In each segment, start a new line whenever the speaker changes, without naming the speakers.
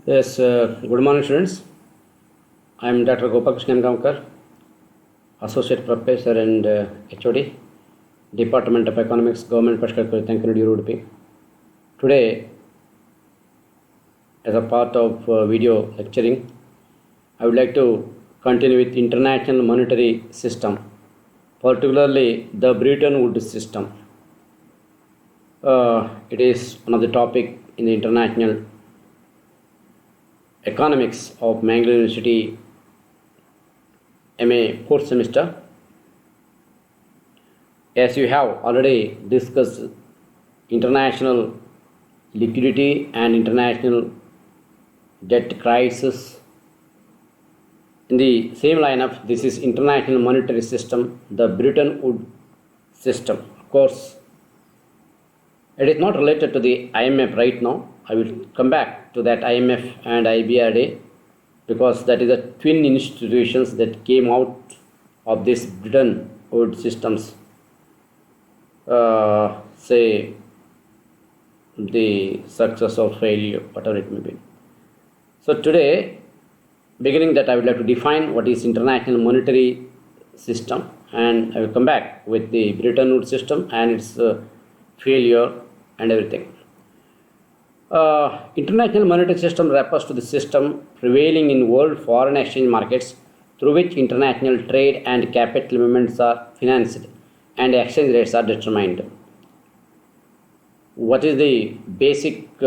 Yes, good morning, students. I am Dr. Gaonkar, Associate Professor and HOD, Department of Economics, Government Pashkar Thankanudi Udupi. Today, as a part of video lecturing, I would like to continue with international monetary system, particularly the Brettonwood system. It is one of the topic in the international economics of Mangalore University MA fourth semester. As you have already discussed international liquidity and international debt crisis, in the same lineup, this is international monetary system, the Brettonwood system. Of course, it is not related to the IMF right now. I will come back to that IMF and IBRD because that is the twin institutions that came out of this Brettonwood systems. Say the success or failure, whatever it may be. So today, beginning that I would like to define what is international monetary system, and I will come back with the Brettonwood system and its failure and everything. International monetary system refers to the system prevailing in world foreign exchange markets through which international trade and capital movements are financed and exchange rates are determined. What is the basic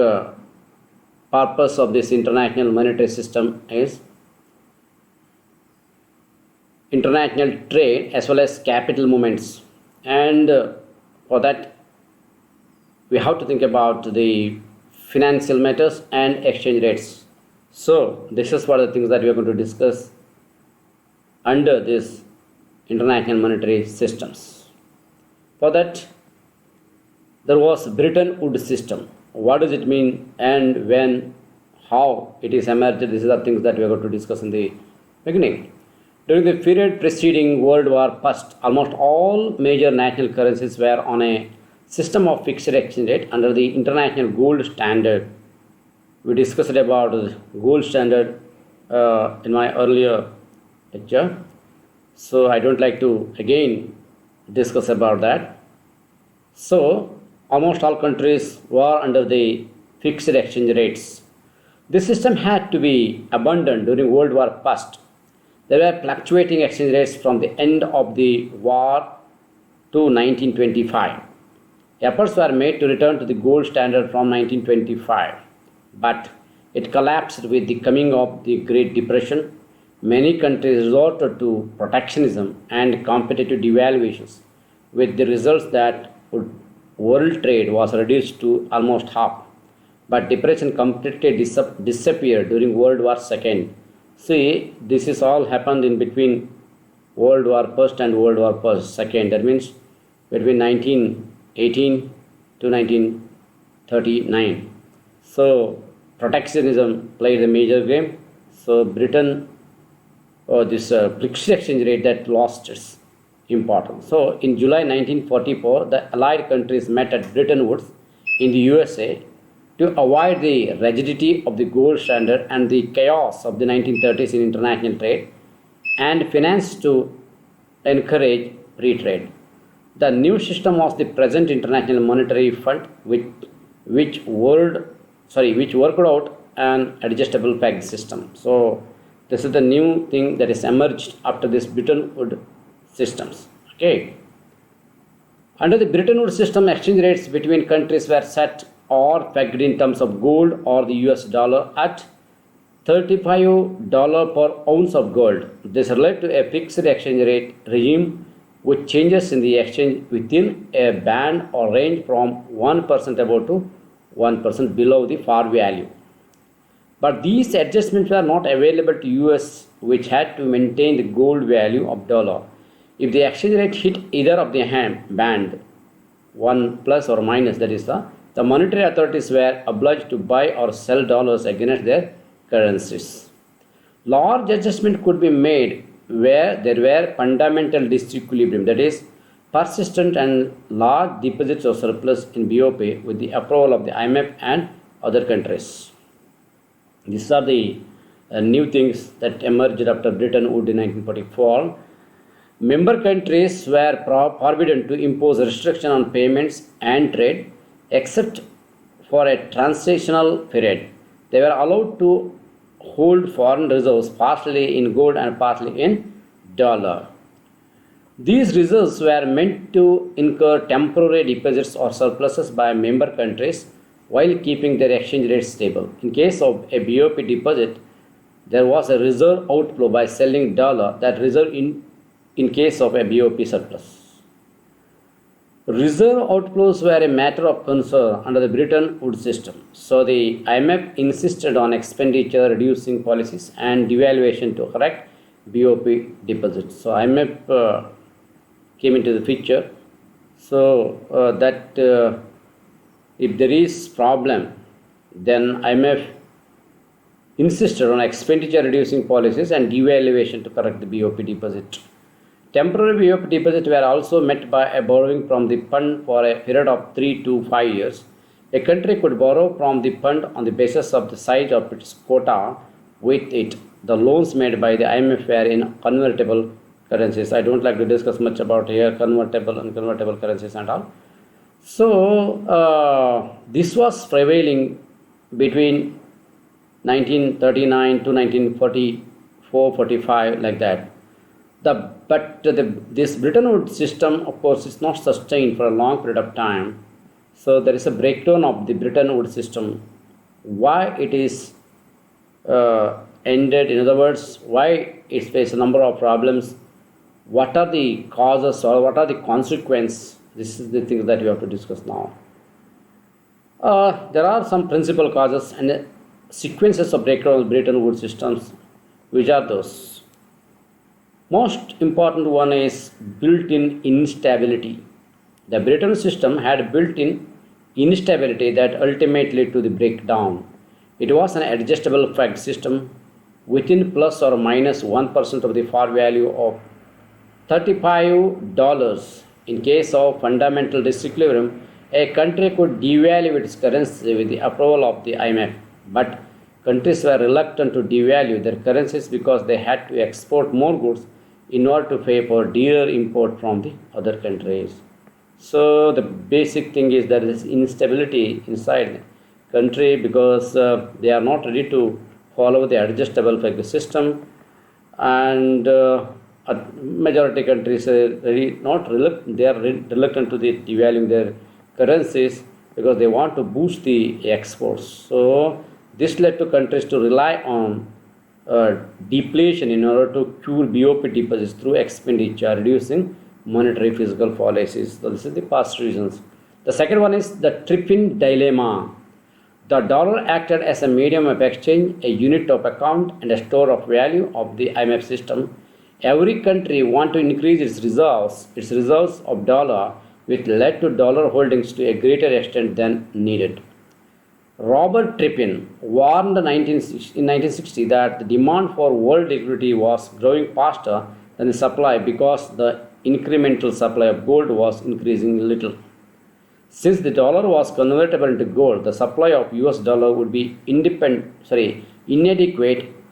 purpose of this international monetary system is international trade as well as capital movements, and for that we have to think about the financial matters and exchange rates. So this is what the things that we are going to discuss under this international monetary systems. For that, there was Brettonwood system. What does it mean, and when, how it is emerged? These are the things that we are going to discuss in the beginning. During the period preceding World War I, almost all major national currencies were on a system of fixed exchange rate under the international gold standard. We discussed about the gold standard in my earlier lecture, so I don't like to again discuss about that. So almost all countries were under the fixed exchange rates. This system had to be abandoned during World War I. There were fluctuating exchange rates from the end of the war to 1925. Efforts were made to return to the gold standard from 1925, but it collapsed with the coming of the Great Depression. Many countries resorted to protectionism and competitive devaluations, with the results that world trade was reduced to almost half. But depression completely disappeared during World War II. See, this is all happened in between World War I and World War II. That means between 1918 to 1939. So protectionism played a major game. So Britain, this fixed exchange rate that lost its importance. So in July 1944, the Allied countries met at Bretton Woods in the USA to avoid the rigidity of the gold standard and the chaos of the 1930s in international trade, and finance to encourage free trade. The new system was the present International Monetary Fund, which worked out an adjustable peg system. So this is the new thing that is emerged after this Brettonwood systems. Okay. Under the Brettonwood system, exchange rates between countries were set or pegged in terms of gold or the US dollar at $35 per ounce of gold. This led to a fixed exchange rate regime with changes in the exchange within a band or range from 1% above to 1% below the par value. But these adjustments were not available to US, which had to maintain the gold value of dollar. If the exchange rate hit either of the band, 1 plus or minus, that is the monetary authorities were obliged to buy or sell dollars against their currencies. Large adjustment could be made where there were fundamental disequilibrium, that is, persistent and large deposits of surplus in BOP with the approval of the IMF and other countries. These are the new things that emerged after Brettonwood in 1944. Member countries were forbidden to impose restriction on payments and trade, except for a transitional period. They were allowed to hold foreign reserves partly in gold and partly in dollar. These reserves were meant to incur temporary deposits or surpluses by member countries while keeping their exchange rates stable. In case of a BOP deposit, there was a reserve outflow by selling dollar that reserve in case of a BOP surplus. Reserve outflows were a matter of concern under the Brettonwood system. So the IMF insisted on expenditure reducing policies and devaluation to correct BOP deposits. So IMF came into the picture. So that if there is problem, then IMF insisted on expenditure reducing policies and devaluation to correct the BOP deposit. Temporary BOP deposits were also met by a borrowing from the fund for a period of 3 to 5 years. A country could borrow from the fund on the basis of the size of its quota with it. The loans made by the IMF were in convertible currencies. I don't like to discuss much about here convertible and convertible currencies and all. So this was prevailing between 1939 to 1944-45, like that. This Brettonwood system, of course, is not sustained for a long period of time. So there is a breakdown of the Brettonwood system. Why it is ended, in other words, why it faces a number of problems, what are the causes or what are the consequences? This is the things that we have to discuss now. There are some principal causes and sequences of breakdown of Brettonwood systems. Which are those? Most important one is built-in instability. The Bretton system had built-in instability that ultimately led to the breakdown. It was an adjustable fact system within plus or minus 1% of the par value of $35. In case of fundamental disequilibrium, a country could devalue its currency with the approval of the IMF, but countries were reluctant to devalue their currencies because they had to export more goods in order to pay for dearer import from the other countries. So the basic thing is that there is instability inside the country because they are not ready to follow the adjustable fact system, and majority countries are reluctant to the devaluing their currencies because they want to boost the exports. So this led to countries to rely on depletion in order to cure BOP deposits through expenditure, reducing monetary fiscal policies. So this is the past reasons. The second one is the Trippin dilemma. The dollar acted as a medium of exchange, a unit of account, and a store of value of the IMF system. Every country wanted to increase its reserves of dollar, which led to dollar holdings to a greater extent than needed. Robert Trippin warned in 1960 that the demand for world liquidity was growing faster than the supply because the incremental supply of gold was increasing little. Since the dollar was convertible into gold, the supply of US dollar would be inadequate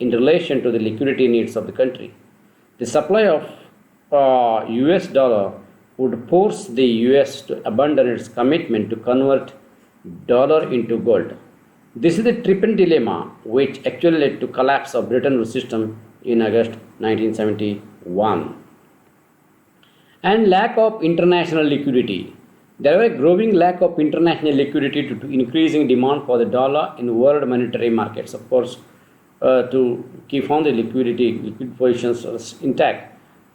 in relation to the liquidity needs of the country. The supply of US dollar would force the US to abandon its commitment to convert dollar into gold. This is the Trippin dilemma, which actually led to collapse of Brettonwood system in August 1971. And lack of international liquidity. There was a growing lack of international liquidity due to increasing demand for the dollar in world monetary markets. Of course, to keep on the liquid positions intact,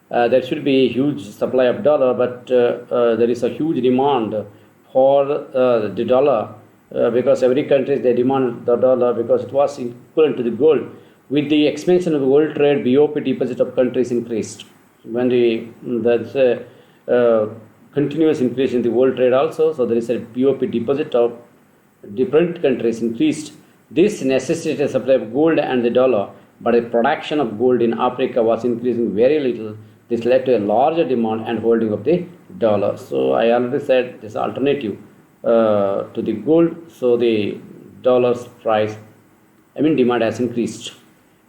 there should be a huge supply of dollar, but there is a huge demand for the dollar because every country they demand the dollar because it was equivalent to the gold. With the expansion of the world trade, BOP deposit of countries increased. When there's a continuous increase in the world trade also, so there is a BOP deposit of different countries increased. This necessitated a supply of gold and the dollar, but the production of gold in Africa was increasing very little. This led to a larger demand and holding of the dollar. So I already said this alternative to the gold, so the dollar's price demand has increased.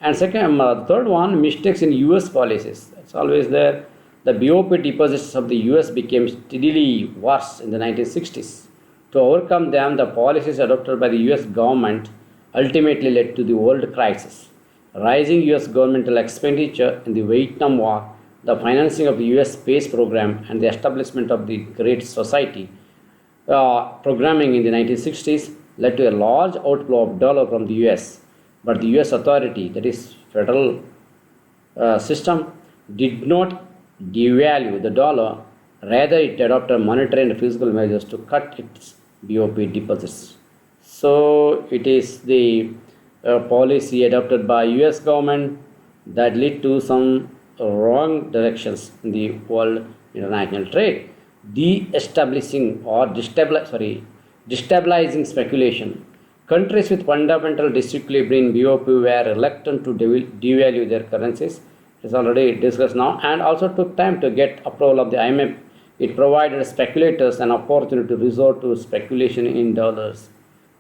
And second, third one, mistakes in US policies. It's always there. The BOP deposits of the US became steadily worse in the 1960s. To overcome them, the policies adopted by the US government ultimately led to the world crisis. Rising US governmental expenditure in the Vietnam War, the financing of the US space program, and the establishment of the Great Society programming in the 1960s led to a large outflow of dollar from the US. But the US authority, that is federal system, did not devalue the dollar. Rather, it adopted monetary and fiscal measures to cut its BOP deposits. So it is the policy adopted by US government that led to some wrong directions in the world international trade. Destabilizing speculation. Countries with fundamental disequilibrium in BOP were reluctant to devalue their currencies. It is already discussed now, and also took time to get approval of the IMF. It provided speculators an opportunity to resort to speculation in dollars.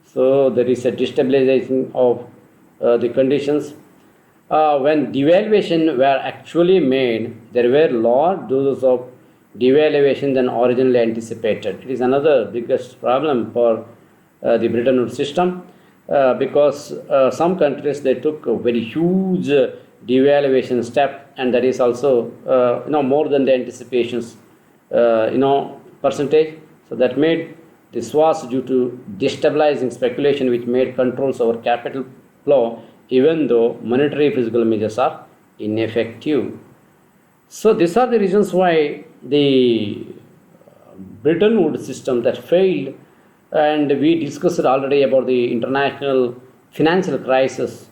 So there is a destabilization of the conditions. When devaluation were actually made, there were large doses of devaluation than originally anticipated. It is another biggest problem for the Brettonwood system because some countries they took a very huge devaluation step, and that is also more than the anticipations percentage. So that made this was due to destabilizing speculation, which made controls over capital flow, even though monetary physical measures are ineffective. So these are the reasons why the Brettonwood system that failed, and we discussed already about the international financial crisis,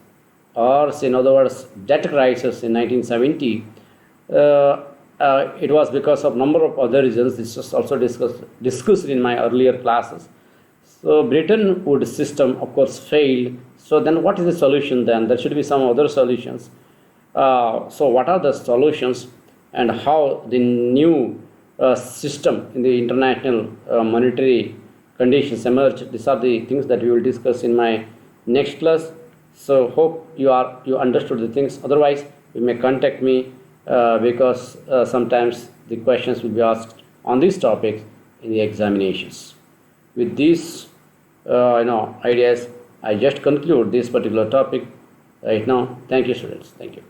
or in other words, debt crisis in 1970. It was because of number of other reasons. This was also discussed in my earlier classes. So Brettonwood system, of course, failed. So then what is the solution then? There should be some other solutions. So what are the solutions, and how the new system in the international monetary conditions emerge? These are the things that we will discuss in my next class. So hope you understood the things. Otherwise, you may contact me because sometimes the questions will be asked on these topics in the examinations. With these ideas, I just conclude this particular topic right now. Thank you, students. Thank you.